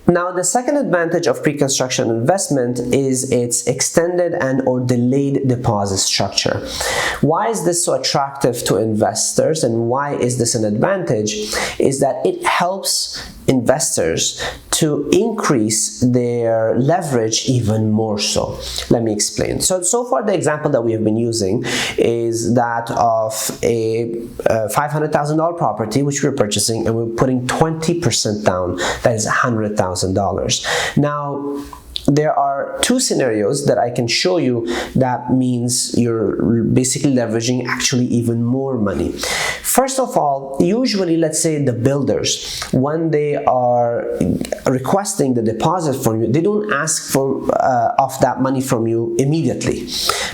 Now, the second advantage of pre-construction investment is its extended and or delayed deposit structure. Why is this so attractive to investors, and why is this an advantage? Is that it helps investors to increase their leverage even more so. Let me explain. So far the example that we have been using is that of a $500,000 property which we're purchasing, and we're putting 20% down. That is $100,000. Now, there are two scenarios that I can show you that means you're basically leveraging actually even more money. First of all, usually, let's say the builders, when they are requesting the deposit from you, they don't ask for of that money from you immediately,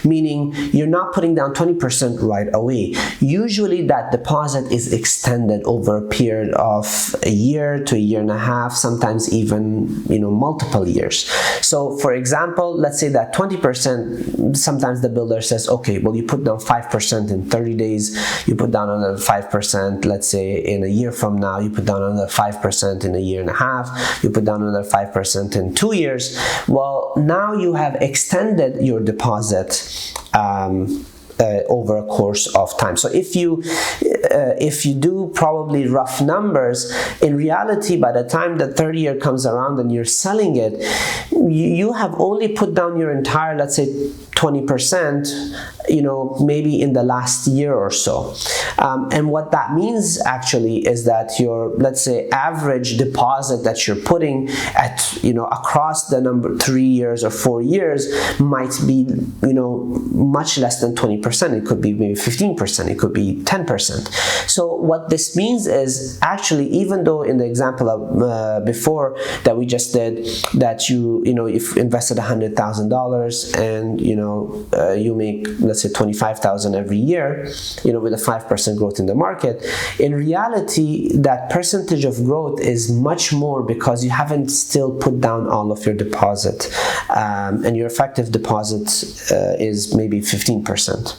meaning you're not putting down 20% right away. Usually that deposit is extended over a period of a year to a year and a half, sometimes even multiple years. So for example, let's say that 20%, sometimes the builder says, okay, well, you put down 5% in 30 days, you put down another 5%, let's say in a year from now, you put down another 5% in a year and a half, you put down another 5% in 2 years. Well, now you have extended your deposit over a course of time. So if you do probably rough numbers, in reality, by the time the 30 year comes around and you're selling it, you have only put down your entire, let's say 20%, maybe in the last year or so. And what that means actually is that your, let's say, average deposit that you're putting at, across the number 3 years or 4 years might be, much less than 20%. It could be maybe 15%. It could be 10%. So what this means is actually, even though in the example of before that we just did, that if invested $100,000 and you make, let's say, 25,000 every year, with a 5% growth in the market, in reality that percentage of growth is much more because you haven't still put down all of your deposit, and your effective deposit is maybe 15%.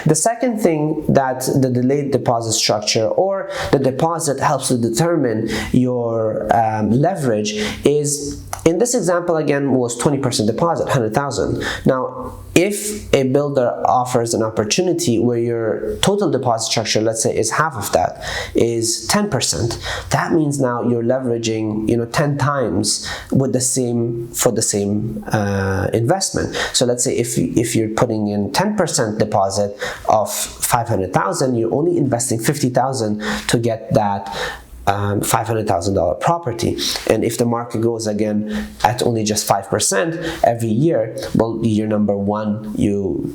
The second thing that the delayed deposit structure or the deposit helps to determine your leverage is, in this example again, was 20% deposit, 100,000. Now, if a builder offers an opportunity where your total deposit structure, let's say, is half of that, is 10%, that means now you're leveraging 10 times with the same investment. So let's say if you're putting in 10% deposit of 500,000, you're only investing 50,000 to get that $500,000 property. And if the market grows again at only just 5% every year, well, year number one, you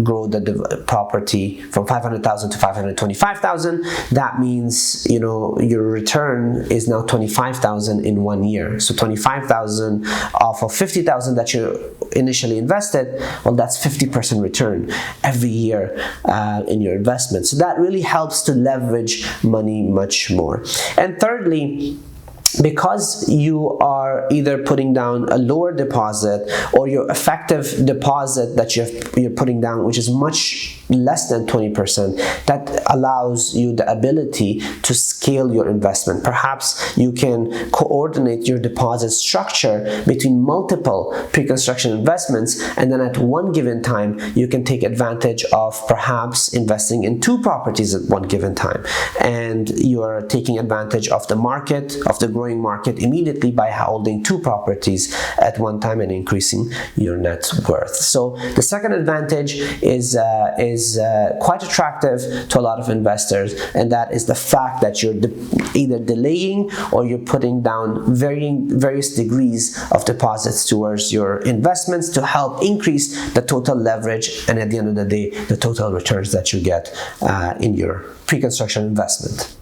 grow the property from 500,000 to 525,000. That means, your return is now 25,000 in 1 year. So 25,000 off of 50,000 that you initially invested, well, that's 50% return every year in your investment. So that really helps to leverage money much more. And thirdly, because you are either putting down a lower deposit or your effective deposit that you're putting down, which is much less than 20%, that allows you the ability to scale your investment. Perhaps you can coordinate your deposit structure between multiple pre-construction investments, and then at one given time you can take advantage of perhaps investing in 2 properties at one given time, and you are taking advantage of the market, of the growing market, immediately by holding 2 properties at one time and increasing your net worth. So the second advantage is quite attractive to a lot of investors, and that is the fact that you're either delaying or you're putting down various degrees of deposits towards your investments to help increase the total leverage, and at the end of the day, the total returns that you get in your pre-construction investment.